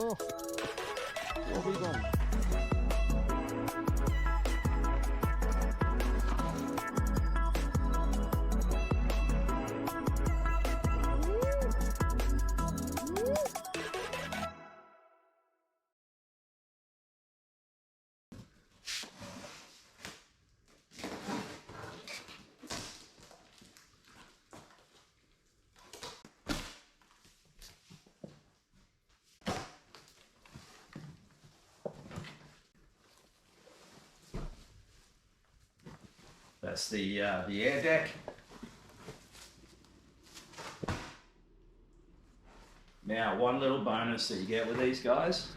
Oh, what have we done? That's the air deck. Now, one little bonus that you get with these guys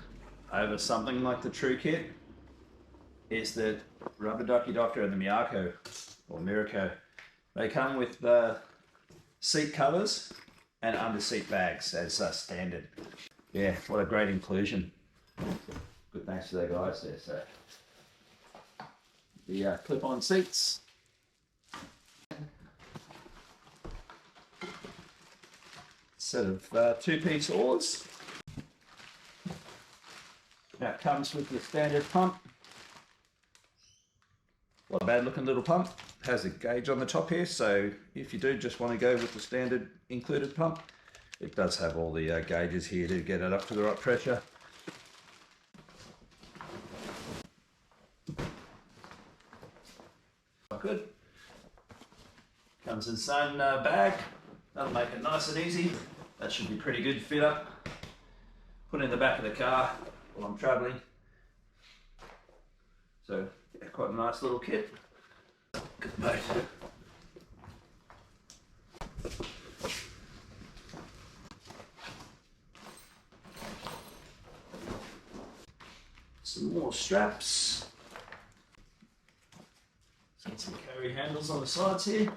over something like the True Kit is that Rubber Ducky Doctor and the Miarco or Miarco, they come with the seat covers and under seat bags as standard. Yeah, what a great inclusion. Good thanks to the guys there. So the clip-on seats. Set of two-piece oars. Now it comes with the standard pump. Not a bad looking little pump. Has a gauge on the top here, so if you do just want to go with the standard included pump, it does have all the gauges here to get it up to the right pressure. Good. Comes in its own bag. That'll make it nice and easy. That should be pretty good to fit up. Put it in the back of the car while I'm traveling. So yeah, quite a nice little kit. Good boat. Some more straps. Got some carry handles on the sides here.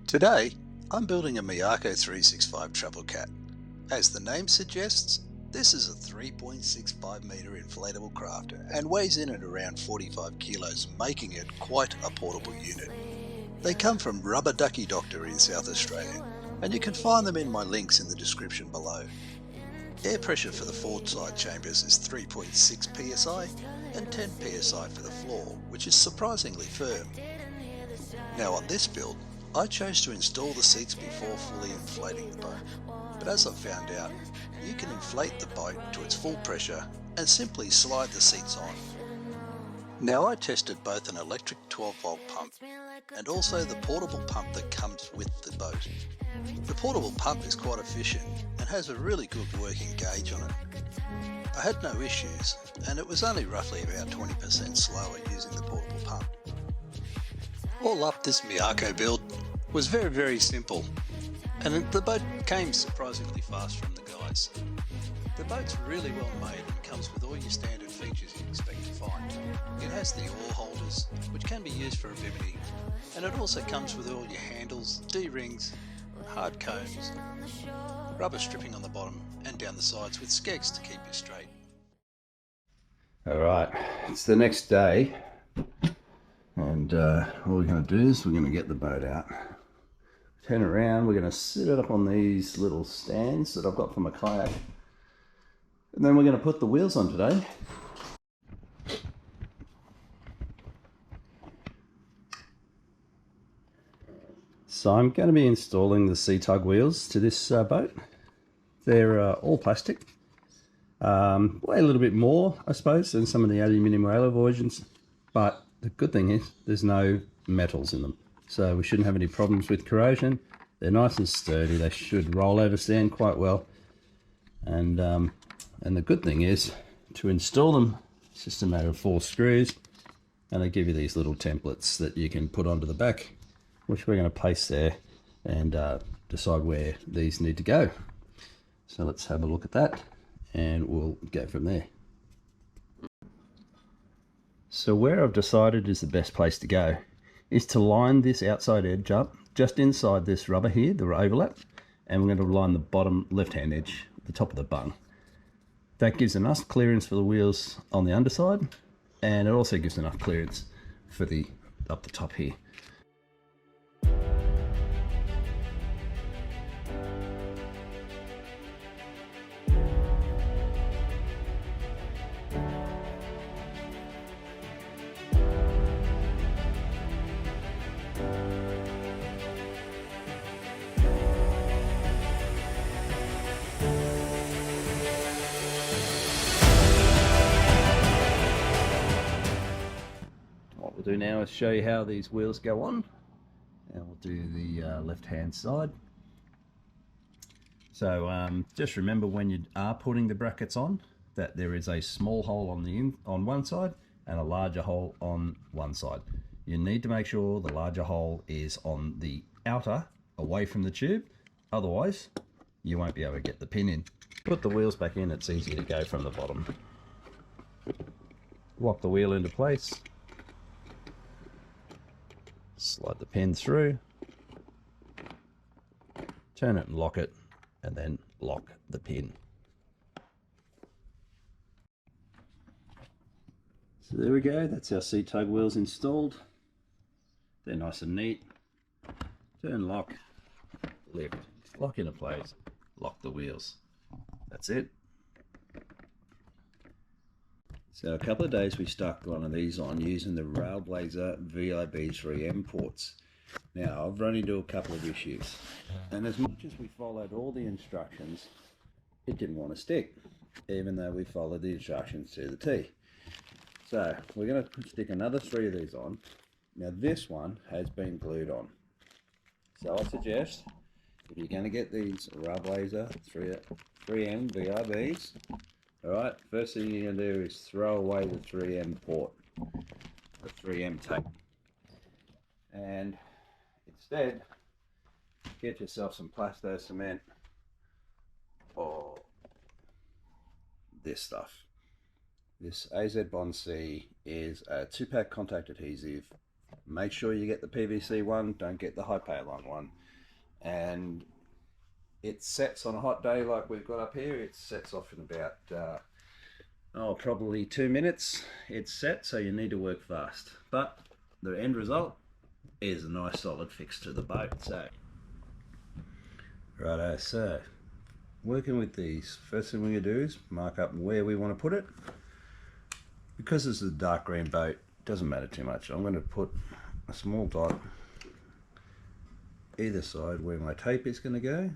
Today, I'm building a Miarco 365 Travel Cat. As the name suggests, this is a 3.65 metre inflatable craft and weighs in at around 45 kilos, making it quite a portable unit. They come from Rubber Ducky Doctor in South Australia, and you can find them in my links in the description below. Air pressure for the forward side chambers is 3.6 psi and 10 psi for the floor, which is surprisingly firm. Now on this build, I chose to install the seats before fully inflating the boat, but as I've found out, you can inflate the boat to its full pressure and simply slide the seats on. Now I tested both an electric 12-volt pump and also the portable pump that comes with the boat. The portable pump is quite efficient and has a really good working gauge on it. I had no issues, and it was only roughly about 20% slower using the portable pump. All up, this Miarco build was very simple, and the boat came surprisingly fast from the guys. The boat's really well made and comes with all your standard features you'd expect to find. It has the oar holders, which can be used for a bimini, and it also comes with all your handles, D-rings, hard cones, rubber stripping on the bottom and down the sides with skegs to keep you straight. Alright, it's the next day. And what we're going to do is we're going to get the boat out, turn around, we're going to sit it up on these little stands that I've got for my kayak, and then we're going to put the wheels on today. So I'm going to be installing the Sea-Tug wheels to this boat. They're all plastic, weigh a little bit more I suppose than some of the aluminium Raylo versions, but the good thing is there's no metals in them, so we shouldn't have any problems with corrosion. They're nice and sturdy, they should roll over sand quite well, and the good thing is to install them, it's just a matter of 4 screws, and they give you these little templates that you can put onto the back, which we're going to place there and decide where these need to go. So let's have a look at that and we'll go from there. So where I've decided is the best place to go is to line this outside edge up just inside this rubber here, the overlap, and we're going to line the bottom left-hand edge, the top of the bung. That gives enough clearance for the wheels on the underside, and it also gives enough clearance for the up the top here. what we'll do now is show you how these wheels go on, and we'll do the left hand side. So just remember when you are putting the brackets on that there is a small hole on one side and a larger hole on one side. You need to make sure the larger hole is on the outer, away from the tube, otherwise you won't be able to get the pin in. Put the wheels back in, it's easier to go from the bottom. Lock the wheel into place, slide the pin through, turn it and lock it, and then lock the pin. So there we go, that's our C-Tug wheels installed. They're nice and neat. Turn, lock, lift, lock into place, lock the wheels. That's it. So a couple of days we stuck one of these on using the Railblazer VIB3M ports. Now I've run into a couple of issues, and as much as we followed all the instructions, it didn't want to stick, even though we followed the instructions to the T. So we're going to stick another 3 of these on. Now this one has been glued on. So I suggest, if you're going to get these Railblazer 3M VIBs, alright, first thing you're going to do is throw away the 3M port, the 3M tape, and instead get yourself some Plasto cement or this stuff. This AZ Bond C is a 2-pack contact adhesive. Make sure you get the PVC one, don't get the high palon one. And it sets on a hot day like we've got up here. It sets off in about probably 2 minutes. It's set, so you need to work fast. But the end result is a nice solid fix to the boat. So righto, so working with these, first thing we're going to do is mark up where we want to put it. Because this is a dark green boat, it doesn't matter too much. I'm going to put a small dot either side where my tape is going to go.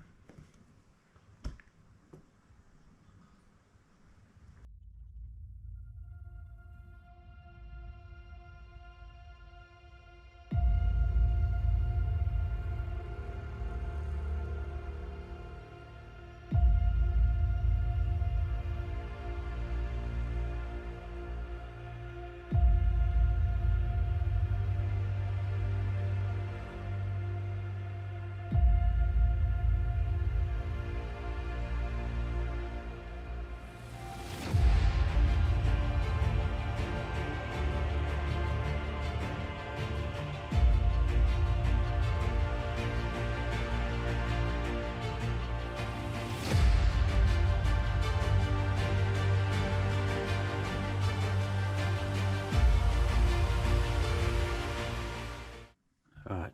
Alright,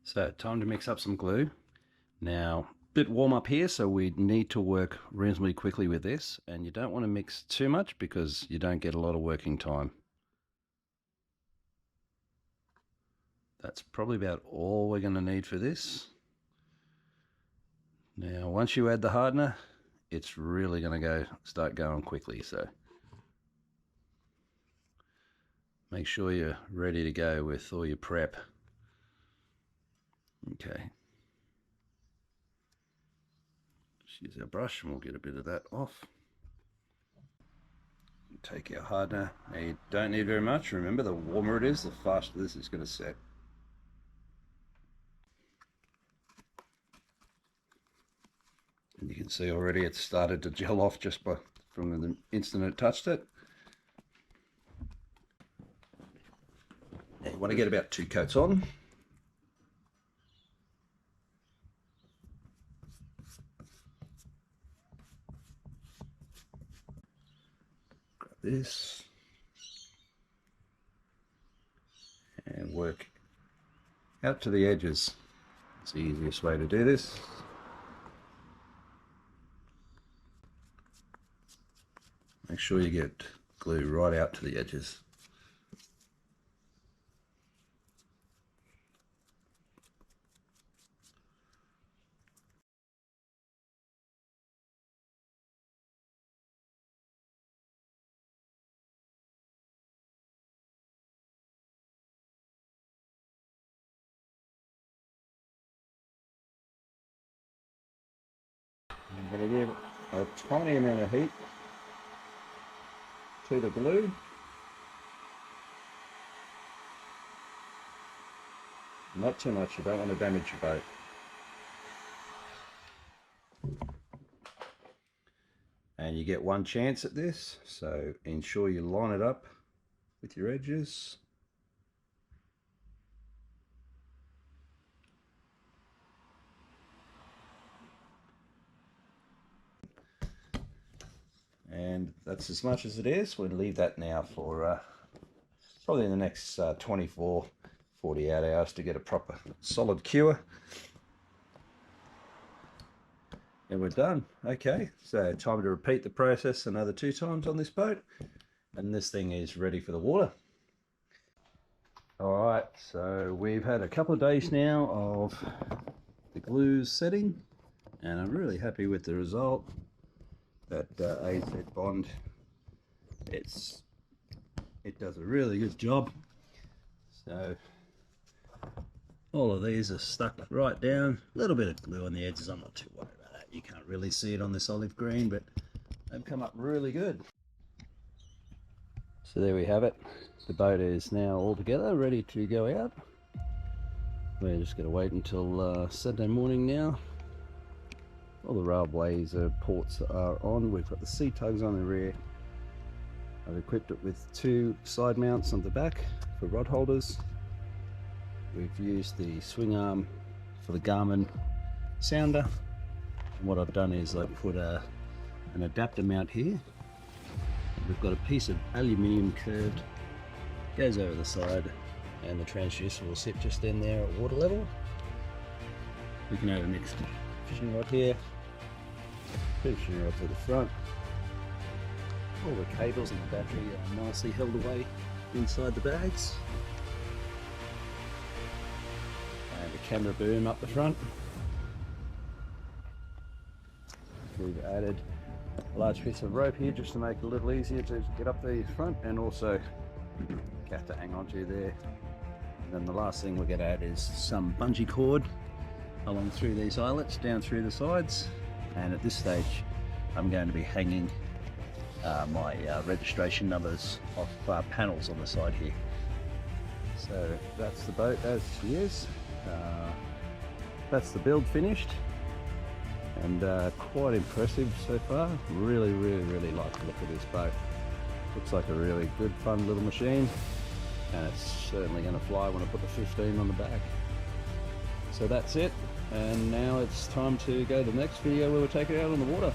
so time to mix up some glue. Now, bit warm up here, so we need to work reasonably quickly with this, and you don't want to mix too much because you don't get a lot of working time. That's probably about all we're going to need for this. Now, once you add the hardener, it's really going to start going quickly, so make sure you're ready to go with all your prep. Okay. Let's use our brush and we'll get a bit of that off. Take our hardener. Now you don't need very much. Remember, the warmer it is, the faster this is going to set. And you can see already it's started to gel off just from the instant it touched it. Now you want to get about 2 coats on. Grab this and work out to the edges. It's the easiest way to do this. Make sure you get glue right out to the edges. I'm going to give a tiny amount of heat to the glue. Not too much, you don't want to damage your boat. And you get one chance at this, so ensure you line it up with your edges. And that's as much as it is. We'll leave that now for probably in the next 24, 48 hours to get a proper solid cure. And we're done. Okay, so time to repeat the process another 2 times on this boat. And this thing is ready for the water. All right, so we've had a couple of days now of the glues setting, and I'm really happy with the result. That AZ bond, it does a really good job. So all of these are stuck right down. A little bit of glue on the edges, I'm not too worried about that. You can't really see it on this olive green, but they've come up really good. So there we have it. The boat is now all together, ready to go out. We're just going to wait until Saturday morning now. All the railways ports are on. We've got the sea tugs on the rear. I've equipped it with 2 side mounts on the back for rod holders. We've used the swing arm for the Garmin sounder. And what I've done is I've put an adapter mount here. We've got a piece of aluminium curved, goes over the side, and the transducer will sit just in there at water level. We can add a next fishing rod here, fishing rod to the front. All the cables and the battery are nicely held away inside the bags. And a camera boom up the front. We've added a large piece of rope here just to make it a little easier to get up the front, and also have to hang on to there. And then the last thing we're going to add is some bungee cord along through these eyelets, down through the sides. And at this stage I'm going to be hanging my registration numbers off panels on the side here. So that's the boat as she is. That's the build finished, and quite impressive so far. Really like the look of this boat. Looks like a really good fun little machine, and it's certainly going to fly when I put the 15 on the back. So that's it, and now it's time to go to the next video where we'll take it out on the water.